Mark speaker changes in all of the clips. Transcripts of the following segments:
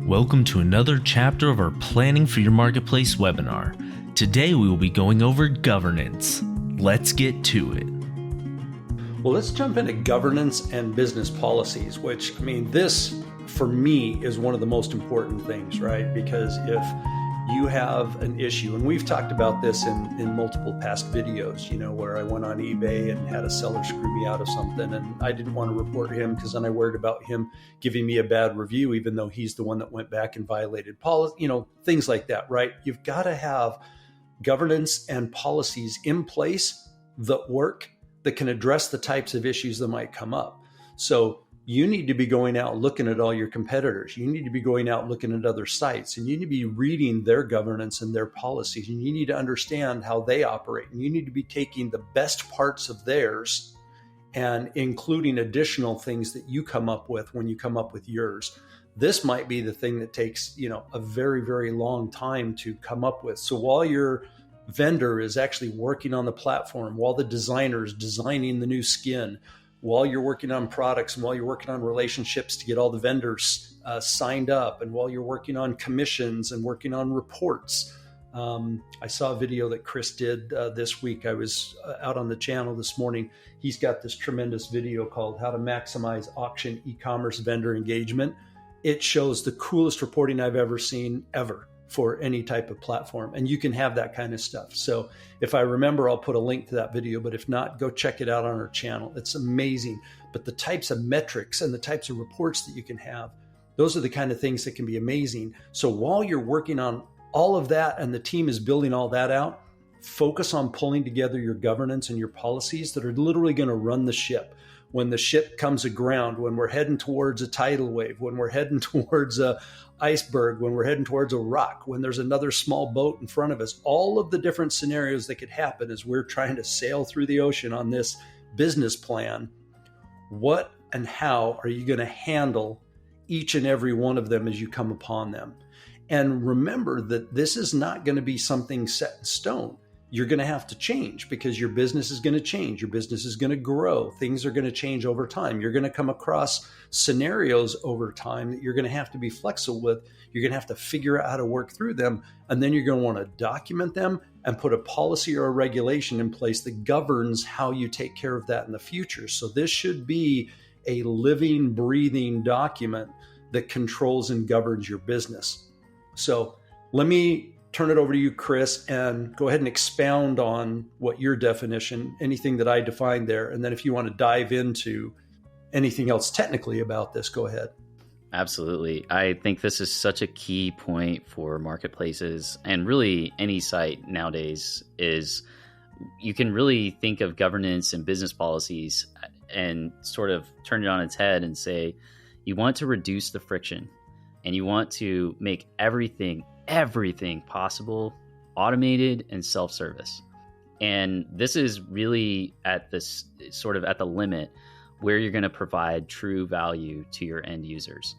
Speaker 1: Welcome to another chapter of our Planning for Your Marketplace webinar. Today we will be going over governance. Let's get to it.
Speaker 2: Well, let's jump into governance and business policies, which, this, for me, is one of the most important things, right? Because if you have an issue, and we've talked about this in multiple past videos, where I went on eBay and had a seller screw me out of something, and I didn't want to report him because then I worried about him giving me a bad review, even though he's the one that went back and violated policy, things like that, right? You've got to have governance and policies in place that work, that can address the types of issues that might come up. So you need to be going out looking at all your competitors. You need to be going out looking at other sites, and you need to be reading their governance and their policies, and you need to understand how they operate. And you need to be taking the best parts of theirs and including additional things that you come up with when you come up with yours. This might be the thing that takes, a very, very long time to come up with. So while your vendor is actually working on the platform, while the designer is designing the new skin, while you're working on products, and while you're working on relationships to get all the vendors signed up, and while you're working on commissions and working on reports. I saw a video that Chris did this week. I was out on the channel this morning. He's got this tremendous video called How to Maximize Auction E-commerce Vendor Engagement. It shows the coolest reporting I've ever seen ever for any type of platform. And you can have that kind of stuff. So if I remember, I'll put a link to that video, but if not, go check it out on our channel. It's amazing. But the types of metrics and the types of reports that you can have, those are the kind of things that can be amazing. So while you're working on all of that and the team is building all that out, focus on pulling together your governance and your policies that are literally going to run the ship. When the ship comes aground, when we're heading towards a tidal wave, when we're heading towards a iceberg, when we're heading towards a rock, when there's another small boat in front of us, all of the different scenarios that could happen as we're trying to sail through the ocean on this business plan, what and how are you going to handle each and every one of them as you come upon them? And remember that this is not going to be something set in stone. You're going to have to change because your business is going to change. Your business is going to grow. Things are going to change over time. You're going to come across scenarios over time that you're going to have to be flexible with. You're going to have to figure out how to work through them. And then you're going to want to document them and put a policy or a regulation in place that governs how you take care of that in the future. So this should be a living, breathing document that controls and governs your business. So let me turn it over to you, Chris, and go ahead and expound on what your definition, anything that I defined there. And then if you want to dive into anything else technically about this, go ahead.
Speaker 3: Absolutely. I think this is such a key point for marketplaces and really any site nowadays is you can really think of governance and business policies and sort of turn it on its head and say, you want to reduce the friction and you want to make everything possible, automated and self-service. And this is really at this sort of at the limit where you're going to provide true value to your end users.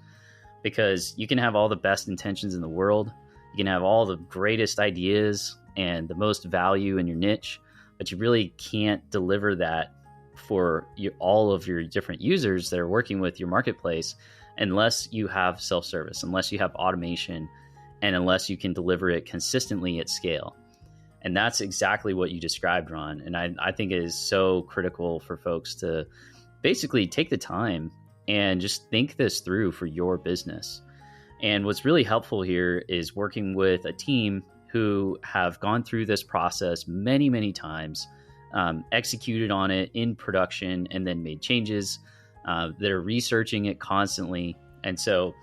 Speaker 3: Because you can have all the best intentions in the world, you can have all the greatest ideas and the most value in your niche, but you really can't deliver that for all of your different users that are working with your marketplace unless you have self-service, unless you have automation, and unless you can deliver it consistently at scale. And that's exactly what you described, Ron. And I think it is so critical for folks to basically take the time and just think this through for your business. And what's really helpful here is working with a team who have gone through this process many, many times, executed on it in production, and then made changes. They're researching it constantly. And so,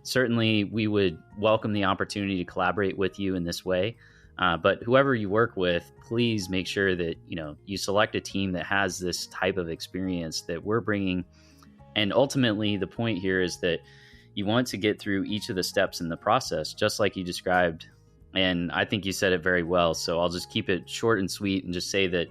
Speaker 3: certainly we would welcome the opportunity to collaborate with you in this way. But whoever you work with, please make sure that, you select a team that has this type of experience that we're bringing. And ultimately, the point here is that you want to get through each of the steps in the process, just like you described. And I think you said it very well. So I'll just keep it short and sweet and just say that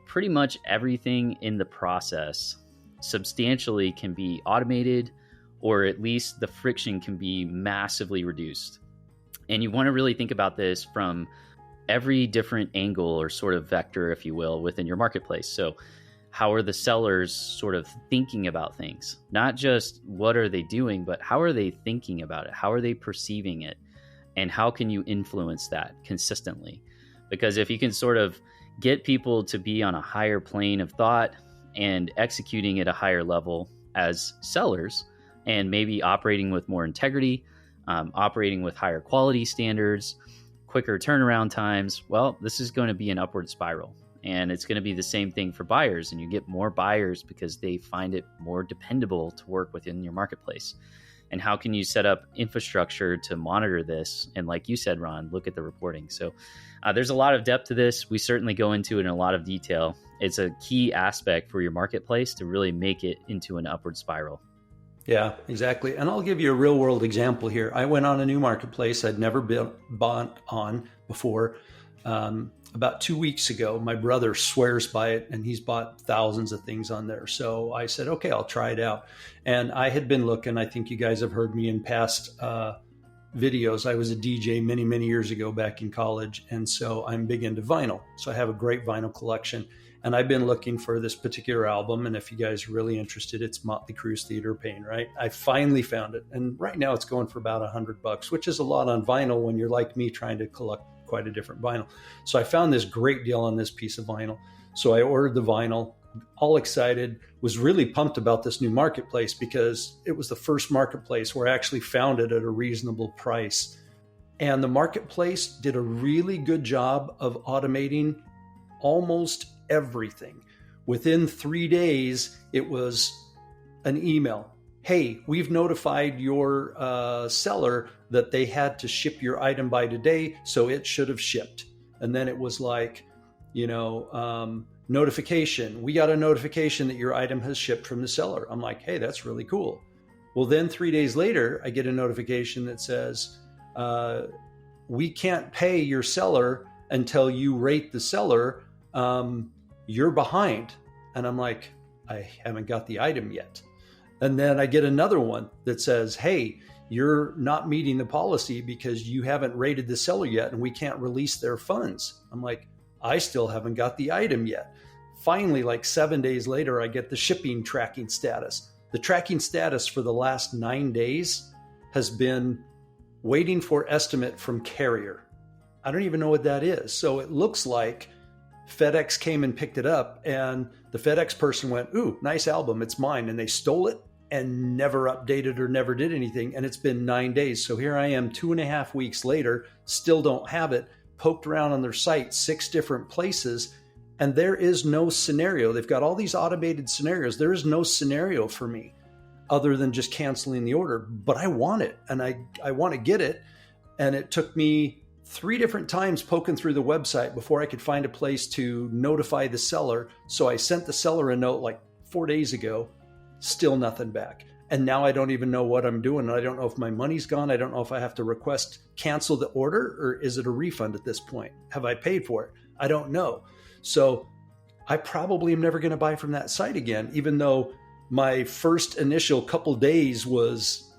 Speaker 3: pretty much everything in the process substantially can be automated, or at least the friction can be massively reduced. And you want to really think about this from every different angle or sort of vector, if you will, within your marketplace. So how are the sellers sort of thinking about things? Not just what are they doing, but how are they thinking about it? How are they perceiving it? And how can you influence that consistently? Because if you can sort of get people to be on a higher plane of thought and executing at a higher level as sellers, and maybe operating with more integrity, operating with higher quality standards, quicker turnaround times, well, this is going to be an upward spiral. And it's going to be the same thing for buyers. And you get more buyers because they find it more dependable to work within your marketplace. And how can you set up infrastructure to monitor this? And like you said, Ron, look at the reporting. So there's a lot of depth to this. We certainly go into it in a lot of detail. It's a key aspect for your marketplace to really make it into an upward spiral.
Speaker 2: Yeah, exactly. And I'll give you a real world example here. I went on a new marketplace I'd never been bought on before. About 2 weeks ago, my brother swears by it, and he's bought thousands of things on there. So I said, okay, I'll try it out. And I had been looking, I think you guys have heard me in past videos. I was a DJ many, many years ago back in college. And so I'm big into vinyl. So I have a great vinyl collection. And I've been looking for this particular album. And if you guys are really interested, it's Motley Crue's Theater of Pain, right? I finally found it. And right now it's going for about $100, which is a lot on vinyl when you're like me trying to collect quite a different vinyl. So I found this great deal on this piece of vinyl. So I ordered the vinyl, all excited, was really pumped about this new marketplace because it was the first marketplace where I actually found it at a reasonable price. And the marketplace did a really good job of automating almost everything. Within 3 days, it was an email. Hey, we've notified your seller that they had to ship your item by today, so it should have shipped. And then it was like, notification. We got a notification that your item has shipped from the seller. I'm like, hey, that's really cool. Well, then 3 days later, I get a notification that says, we can't pay your seller until you rate the seller. You're behind. And I'm like, I haven't got the item yet. And then I get another one that says, hey, you're not meeting the policy because you haven't rated the seller yet and we can't release their funds. I'm like, I still haven't got the item yet. Finally, like 7 days later, I get the shipping tracking status. The tracking status for the last 9 days has been waiting for estimate from carrier. I don't even know what that is. So it looks like FedEx came and picked it up and the FedEx person went, ooh, nice album, it's mine. And they stole it and never updated or never did anything. And it's been 9 days. So here I am 2.5 weeks later, still don't have it, poked around on their site 6 different places. And there is no scenario. They've got all these automated scenarios. There is no scenario for me other than just canceling the order. But I want it and I want to get it. And it took me 3 different times poking through the website before I could find a place to notify the seller. So I sent the seller a note like 4 days ago, still nothing back. And now I don't even know what I'm doing. I don't know if my money's gone. I don't know if I have to request cancel the order or is it a refund at this point? Have I paid for it? I don't know. So I probably am never going to buy from that site again, even though my first initial couple days was,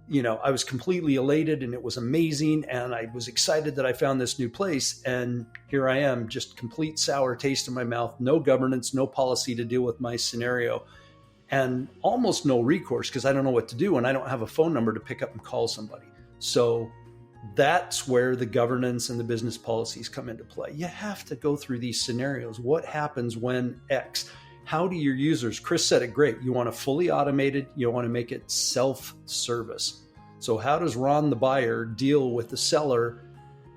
Speaker 2: I was completely elated and it was amazing. And I was excited that I found this new place. And here I am, just complete sour taste in my mouth, no governance, no policy to deal with my scenario, and almost no recourse because I don't know what to do. And I don't have a phone number to pick up and call somebody. So that's where the governance and the business policies come into play. You have to go through these scenarios. What happens when X? How do your users, Chris said it great, you want to fully automated, you want to make it self-service. So how does Ron the buyer deal with the seller?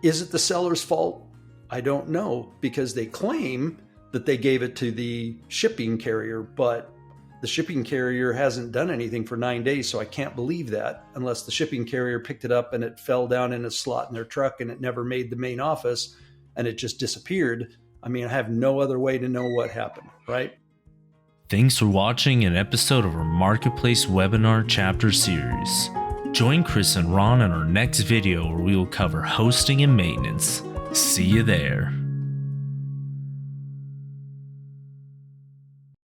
Speaker 2: Is it the seller's fault? I don't know, because they claim that they gave it to the shipping carrier, but the shipping carrier hasn't done anything for 9 days, so I can't believe that unless the shipping carrier picked it up and it fell down in a slot in their truck and it never made the main office and it just disappeared. I mean, I have no other way to know what happened, right?
Speaker 1: Thanks for watching an episode of our Marketplace Webinar Chapter Series. Join Chris and Ron in our next video where we will cover hosting and maintenance. See you there.